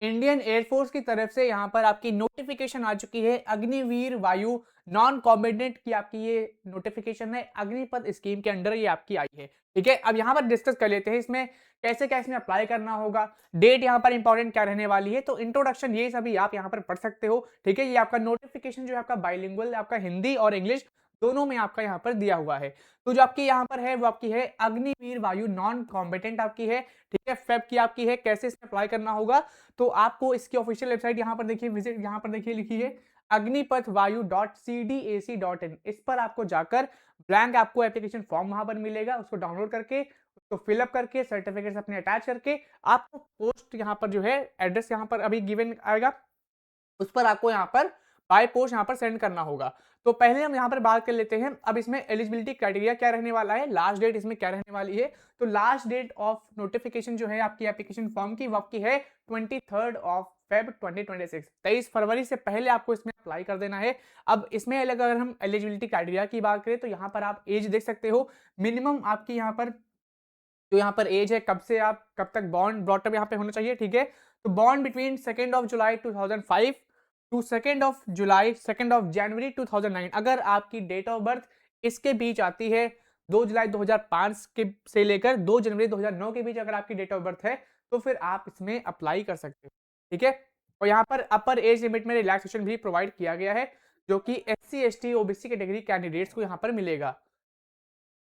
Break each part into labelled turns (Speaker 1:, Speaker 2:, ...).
Speaker 1: Indian air force की तरफ से यहाँ पर आपकी नोटिफिकेशन आ चुकी है, अग्निवीर वायु नॉन कॉम्बेटेंट की आपकी ये नोटिफिकेशन है, अग्निपथ स्कीम के अंडर ये आपकी आई है। ठीक है, अब यहाँ पर डिस्कस कर लेते हैं इसमें कैसे क्या इसमें अप्लाई करना होगा, डेट यहाँ पर इंपॉर्टेंट क्या रहने वाली है। तो इंट्रोडक्शन ये सभी आप यहाँ पर पढ़ सकते हो। ठीक है, ये आपका नोटिफिकेशन जो है आपका बाइलिंगुअल, आपका हिंदी और इंग्लिश दोनों में आपका यहाँ पर दिया हुआ है। तो जो आपकी यहाँ पर है वो आपकी है अग्निवीर वायु नॉन कॉम्बेटेंट आपकी है। ठीक है, फेब की आपकी है, कैसे इसमें अप्लाई करना होगा। तो आपको इसकी ऑफिशियल वेबसाइट यहाँ पर देखिए, विजिट यहाँ पर देखिए लिखी है अग्निपथवायु.cdac.in। इस पर आपको जाकर ब्लैंक आपको एप्लीकेशन फॉर्म वहां पर मिलेगा, उसको डाउनलोड करके उसको फिलअप करके सर्टिफिकेट्स अपने अटैच करके आपको पोस्ट यहाँ पर जो है एड्रेस यहाँ पर अभी गिवन आएगा, उस पर आपको यहाँ पर बाय पोस्ट यहाँ पर सेंड करना होगा। तो पहले हम यहाँ पर बात कर लेते हैं अब इसमें एलिजिबिलिटी क्राइटेरिया क्या रहने वाला है, लास्ट डेट इसमें क्या रहने वाली है। तो लास्ट डेट ऑफ नोटिफिकेशन जो है आपकी एप्लीकेशन फॉर्म की वो आपकी है 23 ऑफ फेब 2026, 23 फरवरी से पहले आपको इसमें अप्लाई कर देना है। अब इसमें अलग अगर हम एलिजिबिलिटी क्राइटेरिया की बात करें तो यहाँ पर आप एज देख सकते हो, मिनिमम आपकी यहाँ पर जो यहाँ पर एज है कब से आप कब तक बॉर्न ब्रॉटअप यहाँ पे होना चाहिए। ठीक है, तो बॉर्न बिटवीन 2 जुलाई 2005 टू 2 जनवरी 2009। अगर आपकी डेट ऑफ बर्थ इसके बीच आती है 2 जुलाई 2005 के से लेकर 2 जनवरी 2009 के बीच अगर आपकी डेट ऑफ बर्थ है तो फिर आप इसमें अप्लाई कर सकते हो। ठीक है, और यहाँ पर अपर एज लिमिट में रिलैक्सेशन भी प्रोवाइड किया गया है जो कि SC ST OBC category candidates को यहाँ पर मिलेगा।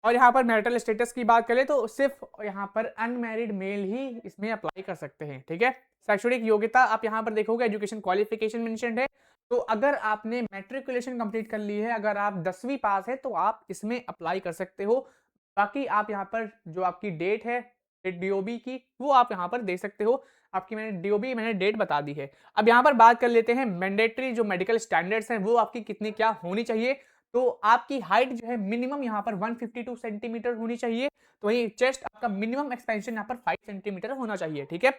Speaker 1: और यहाँ पर मैरिटल स्टेटस की बात करें तो सिर्फ यहाँ पर अनमैरिड मेल ही इसमें अप्लाई कर सकते हैं। ठीक है, शैक्षणिक योग्यता आप यहाँ पर देखोगे एजुकेशन क्वालिफिकेशन मेंशन्ड है। तो अगर आपने मैट्रिकुलेशन कंप्लीट कर ली है, अगर आप 10वीं पास है तो आप इसमें अप्लाई कर सकते हो। बाकी आप यहाँ पर जो आपकी डेट है DOB की वो आप यहाँ पर देख सकते हो, आपकी मैंने DOB मैंने डेट बता दी है। अब यहाँ पर बात कर लेते हैं मैंडेटरी जो मेडिकल स्टैंडर्ड्स हैं वो आपकी कितनी क्या होनी चाहिए। तो आपकी हाइट जो है मिनिमम यहाँ पर 152 सेंटीमीटर होनी चाहिए। तो वही चेस्ट आपका मिनिमम एक्सपेंशन यहाँ पर 5 सेंटीमीटर होना चाहिए। ठीक है,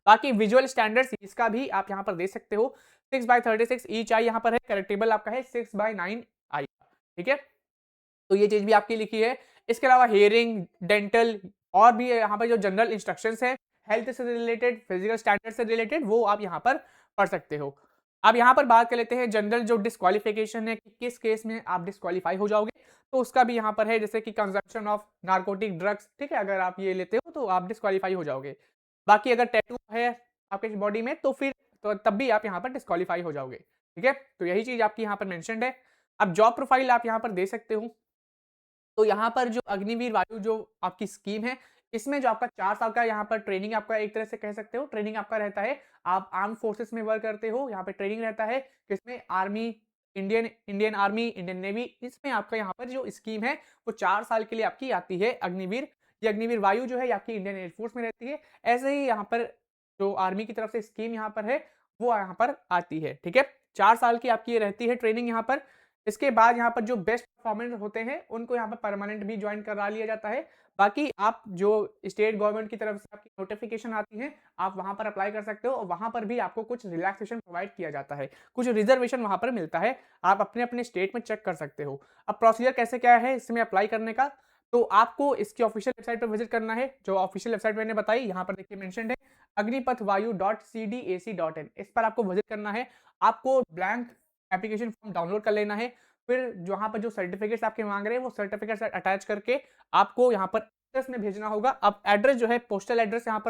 Speaker 1: बाकी विजुअल स्टैंडर्ड्स इसका भी आप यहाँ पर देख सकते हो, 6/36 ईच आई यहाँ पर है, करेक्टेबल आपका है 6/9 आई। ठीक है, तो ये चीज भी आपकी लिखी है। इसके अलावा हियरिंग, डेंटल और भी यहाँ पर जो जनरल इंस्ट्रक्शंस है हेल्थ से रिलेटेड, फिजिकल स्टैंडर्ड से रिलेटेड वो आप यहाँ पर पढ़ सकते हो। अब यहाँ पर बात कर लेते हैं जनरल जो डिस्क्वालिफिकेशन है कि किस केस में आप डिस्क्वालीफाई हो जाओगे। तो उसका भी यहाँ पर है, जैसे कि कंजम्पशन ऑफ नार्कोटिक ड्रग्स। ठीक है, अगर आप ये लेते हो तो आप डिस्क्वालीफाई हो जाओगे। बाकी अगर टैटू है आपके बॉडी में तो फिर तो तब भी आप यहाँ पर डिस्क्वालीफाई हो जाओगे। ठीक है, तो यही चीज आपकी यहाँ पर मेंशन्ड है। अब जॉब प्रोफाइल आप यहाँ पर दे सकते हो। तो यहाँ पर जो अग्निवीर वायु जो आपकी स्कीम है इसमें जो आपका 4 साल का यहाँ पर ट्रेनिंग आपका एक तरह से कह सकते हो ट्रेनिंग आपका रहता है। आप आर्म फोर्सेस में वर्क करते हो, यहाँ पे ट्रेनिंग रहता है किसमें, army, Indian Indian army, Indian navy. इसमें आपका यहाँ पर जो स्कीम है वो 4 साल के लिए आपकी आती है अग्निवीर। ये अग्निवीर वायु जो है आपकी इंडियन एयरफोर्स में रहती है। ऐसे ही यहाँ पर जो आर्मी की तरफ से स्कीम यहाँ पर है वो यहाँ पर आती है। ठीक है, 4 साल की आपकी ये रहती है ट्रेनिंग यहाँ पर। इसके बाद यहाँ पर जो बेस्ट परफॉर्मेंस होते हैं उनको यहाँ पर परमानेंट भी ज्वाइन करा लिया जाता है। बाकी आप जो स्टेट गवर्नमेंट की तरफ से आपकी नोटिफिकेशन आती है आप वहां पर अप्लाई कर सकते हो और वहां पर भी आपको कुछ रिलैक्सेशन प्रोवाइड किया जाता है, कुछ रिजर्वेशन वहां पर मिलता है, आप अपने अपने स्टेट में चेक कर सकते हो। अब प्रोसीजर कैसे क्या है इसमें अप्लाई करने का, तो आपको इसकी ऑफिशियल वेबसाइट पर विजिट करना है। जो ऑफिशियल वेबसाइट मैंने बताई यहाँ पर देखिए मेंशन्ड है अग्निपथवायु.cdac.in। इस पर आपको विजिट करना है, आपको ब्लैंक एप्लीकेशन फॉर्म डाउनलोड कर लेना है। फिर जहाँ पर जो सर्टिफिकेट्स आपके मांग रहे हैं वो सर्टिफिकेट्स अटैच करके आपको यहाँ पर एड्रेस में भेजना होगा। अब एड्रेस जो है पोस्टल एड्रेस यहाँ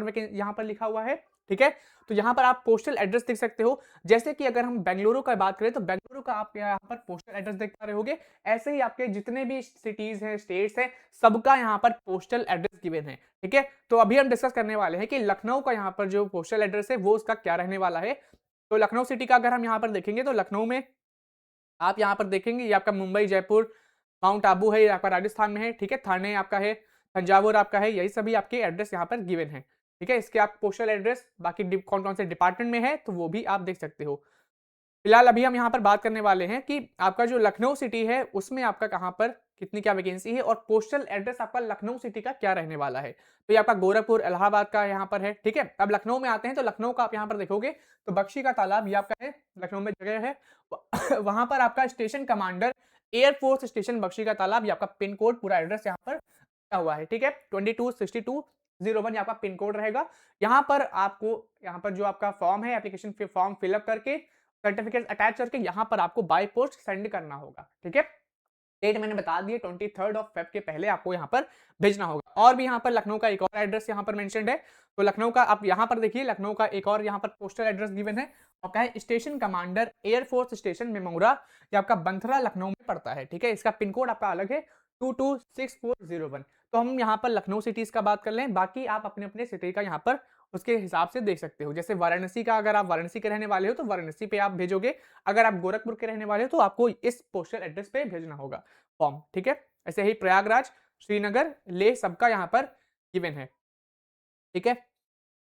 Speaker 1: पर लिखा हुआ है। ठीक है, तो यहाँ पर आप पोस्टल एड्रेस देख सकते हो। जैसे कि अगर हम बेंगलुरु का बात करें तो बेंगलुरु का आप यहाँ पर पोस्टल एड्रेस देख पा रहे होगे। ऐसे ही आपके जितने भी सिटीज हैं, स्टेट्स हैं, सबका यहाँ पर पोस्टल एड्रेस गिवन है। ठीक है, तो अभी हम डिस्कस करने वाले हैं कि लखनऊ का यहाँ पर जो पोस्टल एड्रेस है वो उसका क्या रहने वाला है। तो लखनऊ सिटी का अगर हम यहाँ पर देखेंगे तो लखनऊ में आप यहाँ पर देखेंगे ये आपका मुंबई, जयपुर, माउंट आबू है, ये आपका राजस्थान में है। ठीक है, थाने आपका है, तंजावुर आपका है, यही सभी आपके एड्रेस यहाँ पर गिवन है। ठीक है, इसके आप पोस्टल एड्रेस बाकी कौन कौन से डिपार्टमेंट में है तो वो भी आप देख सकते हो। फिलहाल अभी हम यहाँ पर बात करने वाले हैं कि आपका जो लखनऊ सिटी है उसमें आपका कहाँ पर कितनी क्या वैकेंसी है और पोस्टल एड्रेस आपका लखनऊ सिटी का क्या रहने वाला है। तो ये आपका गोरखपुर, इलाहाबाद का यहाँ पर है। ठीक है, अब लखनऊ में आते हैं तो लखनऊ का आप यहाँ पर देखोगे तो बख्शी का तालाब ये आपका है, लखनऊ में जगह है। वहां पर आपका station commander air force station Bakshi ka Talab, ये आपका पिन कोड पूरा एड्रेस यहाँ पर दिया हुआ है। ठीक है, 2262 01 ये आपका पिन कोड रहेगा। यहाँ पर आपको यहाँ पर जो आपका फॉर्म है, एप्लीकेशन फॉर्म फिलअप करके, सर्टिफिकेट अटैच करके यहाँ पर आपको बाय पोस्ट सेंड करना होगा, ठीक है। डेट मैंने बता दी है 23 ऑफ फेब के पहले आपको यहाँ पर भेजना होगा। और भी यहाँ पर लखनऊ का एक और एड्रेस यहाँ पर मेंशन्ड है। तो लखनऊ का आप यहाँ पर देखिए, लखनऊ का एक और यहाँ पर पोस्टल एड्रेस गिवन है, आपका है station commander air force station Memaura, ये आपका बंथरा लखनऊ में पड़ता है, ठीक है। इसका पिन कोड आपका अलग है 226401। तो हम यहाँ पर लखनऊ सिटीज का बात कर लें, बाकी आप अपने अपने सिटी का यहाँ पर उसके हिसाब से देख सकते हो। जैसे वाराणसी का, अगर आप वाराणसी के रहने वाले हो तो वाराणसी पे आप भेजोगे, अगर आप गोरखपुर के रहने वाले हो तो आपको इस पोस्टल एड्रेस पे भेजना होगा फॉर्म, ठीक है। ऐसे ही प्रयागराज, श्रीनगर, लेह सबका यहाँ पर गिवन है, ठीक है।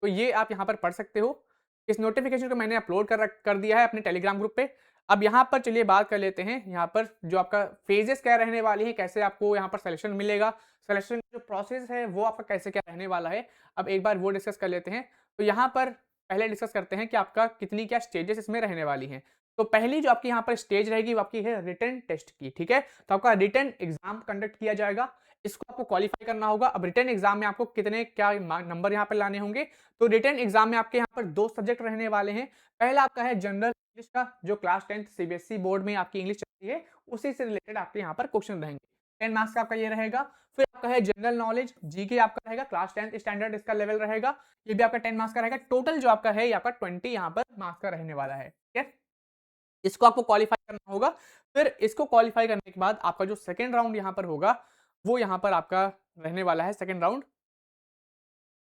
Speaker 1: तो ये आप यहाँ पर पढ़ सकते हो। इस नोटिफिकेशन को मैंने अपलोड कर दिया है अपने टेलीग्राम ग्रुप पे। अब यहाँ पर चलिए बात कर लेते हैं, यहाँ पर जो आपका फेजेस क्या रहने वाली हैं, कैसे आपको यहाँ पर सिलेक्शन मिलेगा, सिलेक्शन जो प्रोसेस है वो आपका कैसे क्या रहने वाला है, अब एक बार वो डिस्कस कर लेते हैं। तो यहाँ पर पहले डिस्कस करते हैं कि आपका कितनी क्या स्टेजेस इसमें रहने वाली हैं। तो पहली जो आपकी यहाँ पर स्टेज रहेगी वो आपकी है रिटन टेस्ट की, ठीक है। तो आपका रिटन एग्जाम कंडक्ट किया जाएगा, इसको आपको क्वालिफाई करना होगा। अब रिटन एग्जाम में आपको कितने क्या नंबर यहाँ पर लाने होंगे, तो रिटन एग्जाम में आपके यहाँ पर 2 सब्जेक्ट रहने वाले हैं। पहला आपका है जनरल इंग्लिश का, जो क्लास 10th सीबीएसई बोर्ड में आपकी इंग्लिश चलती है, उसी से रिलेटेड आपके यहाँ पर क्वेश्चन रहेंगे। 10 मार्क्स का आपका ये रहेगा। फिर आपका है जनरल नॉलेज, जीके आपका रहेगा, क्लास 10th स्टैंडर्ड इसका लेवल रहेगा, ये भी आपका 10 मार्क्स का रहेगा। टोटल जो आपका है ये आपका 20 यहाँ पर मार्क्स का रहने वाला है, ठीक है। इसको आपको क्वालिफाई करना होगा। फिर इसको क्वालिफाई करने के बाद आपका जो सेकंड राउंड यहाँ पर होगा, वो यहाँ पर आपका रहने वाला है सेकंड राउंड।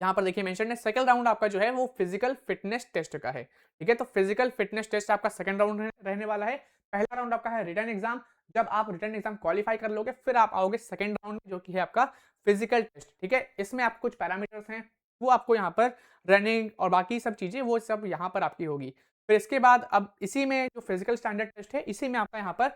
Speaker 1: यहाँ पर देखिए मेंशन है, सेकंड राउंड आपका जो है वो फिजिकल फिटनेस टेस्ट का है, ठीक है। तो फिजिकल फिटनेस टेस्ट आपका सेकंड राउंड रहने वाला है। पहला राउंड आपका है रिटन एग्जाम, जब आप रिटन एग्जाम क्वालिफाई कर लोगे फिर आप आओगे सेकंड राउंड में, जो कि है आपका फिजिकल टेस्ट, ठीक है। इसमें आप कुछ पैरामीटर्स हैं वो आपको यहाँ पर रनिंग और बाकी सब चीजें वो सब यहाँ पर आपकी होगी। फिर इसके बाद अब इसी में जो फिजिकल स्टैंडर्ड टेस्ट है, इसी में आपका यहाँ पर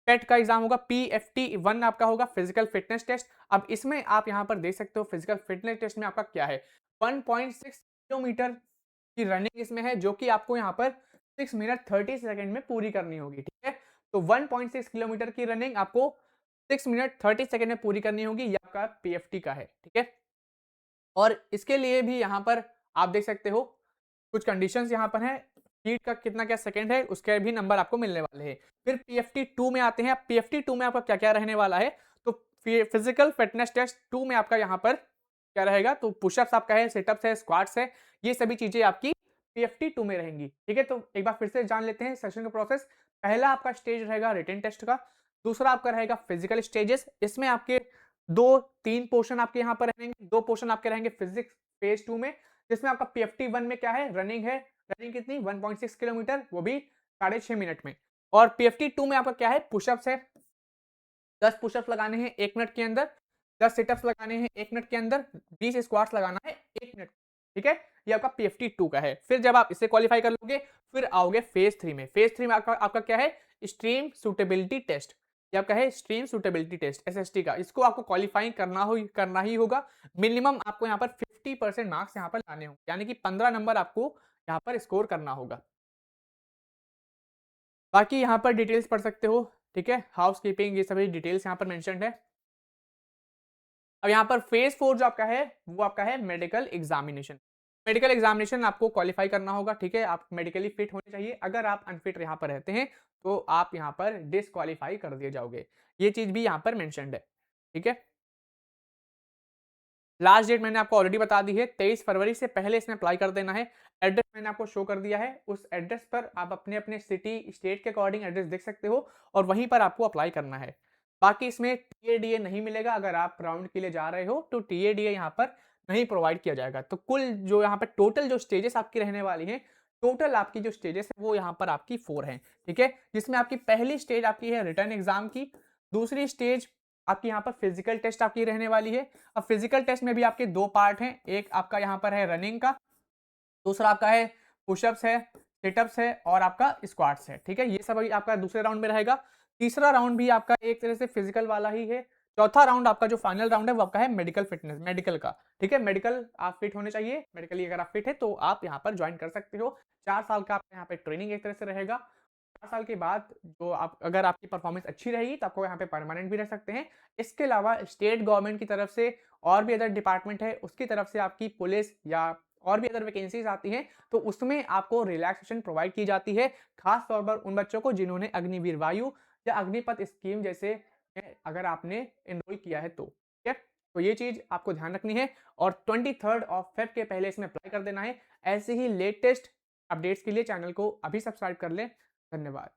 Speaker 1: पेट का एग्जाम होगा, PFT1 आपका होगा, फिजिकल फिटनेस टेस्ट। अब इसमें आप यहाँ पर देख सकते हो फिजिकल फिटनेस टेस्ट में आपका क्या है, 1.6 किलोमीटर की रनिंग इसमें है, जो कि आपको यहाँ पर 6 मिनट 30 सेकंड में पूरी करनी होगी, ठीक है। तो 1.6 किलोमीटर की रनिंग आपको 6 मिनट 30 सेकंड में पूरी करनी होगी, ये आपका PFT का है, ठीक है। और इसके लिए भी यहाँ पर आप देख सकते हो कुछ कंडीशंस यहाँ पर हैं, स्पीड का कितना क्या सेकंड है उसके भी नंबर आपको मिलने वाले हैं। फिर PFT2 में आते हैं। PFT2 में आपका क्या क्या रहने वाला है, तो फिजिकल फिटनेस टेस्ट 2 में आपका यहाँ पर क्या रहेगा, तो पुशअप्स आपका है, सिटअप्स है, स्क्वाट्स है, ये सभी चीजें आपकी PFT2 में रहेंगी, ठीक है। तो एक बार फिर से जान लेते हैं सेशन का प्रोसेस। पहला आपका स्टेज रहेगा रिटन टेस्ट का, दूसरा आपका रहेगा फिजिकल स्टेजेस, इसमें आपके 2-3 पोर्शन आपके यहाँ पर रहेंगे, 2 पोर्शन आपके रहेंगे फिजिक्स फेज 2 में, जिसमें आपका PFT1 में क्या है, रनिंग है, रनिंग कितनी 1.6 किलोमीटर, वो भी 6.5 मिनट में। और PFT2 में आपका क्या है, पुशअप्स है, 10 पुशअप्स लगाने हैं 1 मिनट के अंदर, 10 सिटअप्स लगाने हैं 1 मिनट के अंदर, 20 स्क्वाट्स लगाना है 1 मिनट, ठीक है। ये आपका PFT2 का है। फिर जब आप इसे क्वालिफाई कर लोगे फिर आओगे फेज 3 में। फेज 3 में आपका क्या है, स्ट्रीम सूटेबिलिटी टेस्ट, ये आपका है स्ट्रीम सूटेबिलिटी टेस्ट SST का। इसको आपको क्वालिफाई करना ही होगा। मिनिमम आपको यहाँ पर 50% मार्क्स यहाँ पर लाने होंगे, यानी कि 15 नंबर आपको यहाँ पर स्कोर करना होगा। बाकी यहाँ पर डिटेल्स पढ़ सकते हो, ठीक है। हाउस कीपिंग ये सभी डिटेल्स यहाँ पर मेंशन्ड है। अब यहाँ पर फेज 4 जो आपका है वो आपका है मेडिकल एग्जामिनेशन। मेडिकल एग्जामिनेशन आपको क्वालिफाई करना होगा, ठीक है। आप मेडिकली फिट होने चाहिए, अगर आप अनफिट यहाँ पर रहते हैं तो आप यहाँ पर डिसक्वालीफाई कर दिए जाओगे, ये चीज भी यहाँ पर मेंशन्ड है, ठीक है। लास्ट डेट मैंने आपको ऑलरेडी बता दी है, 23 फरवरी से पहले इसमें अप्लाई कर देना है। एड्रेस मैंने आपको शो कर दिया है, उस एड्रेस पर आप अपने अपने सिटी स्टेट के अकॉर्डिंग एड्रेस देख सकते हो और वहीं पर आपको अप्लाई करना है। बाकी इसमें TADA नहीं मिलेगा, अगर आप राउंड के लिए जा रहे हो तो TADA यहाँ पर नहीं प्रोवाइड किया जाएगा। तो कुल जो यहाँ पर टोटल जो स्टेजेस आपकी रहने वाली हैं, टोटल आपकी जो स्टेजेस है वो यहाँ पर आपकी 4 हैं, ठीक है। जिसमें आपकी पहली स्टेज आपकी है रिटर्न एग्जाम की, दूसरी स्टेज आपकी यहाँ पर फिजिकल टेस्ट आपकी रहने वाली है। अब फिजिकल टेस्ट में भी आपके 2 पार्ट हैं, एक आपका यहाँ पर है रनिंग का, दूसरा आपका है पुशअप्स है, सिटअप्स है और आपका स्क्वाट्स है, ठीक है। ये सब अभी आपका दूसरे राउंड में रहेगा। तीसरा राउंड भी आपका एक तरह से फिजिकल वाला ही है। चौथा राउंड आपका जो फाइनल राउंड है वो आपका है मेडिकल फिटनेस, मेडिकल का, ठीक है। मेडिकल आप फिट होने चाहिए, मेडिकली अगर आप फिट है तो आप यहाँ पर ज्वाइन कर सकते हो। 4 साल का आपका यहाँ पे ट्रेनिंग एक तरह से रहेगा। 4 साल के बाद जो आप अगर आपकी परफॉर्मेंस अच्छी रहेगी तो आपको यहाँ पे परमानेंट भी रह सकते हैं। इसके अलावा स्टेट गवर्नमेंट की तरफ से और भी अदर डिपार्टमेंट है, उसकी तरफ से आपकी पुलिस या और भी अदर वैकेंसीज़ आती हैं, तो उसमें आपको रिलैक्सेशन प्रोवाइड की जाती है, खास तौर पर उन बच्चों को जिन्होंने अग्निवीर वायु या अग्निपथ स्कीम जैसे अगर आपने एनरोल किया है तो, ठीक है? तो ये चीज़ आपको ध्यान रखनी है और 23rd ऑफ फ़ेब के पहले इसमें अप्लाई कर देना है। ऐसे ही लेटेस्ट अपडेट्स के लिए चैनल को अभी सब्सक्राइब कर लें। धन्यवाद।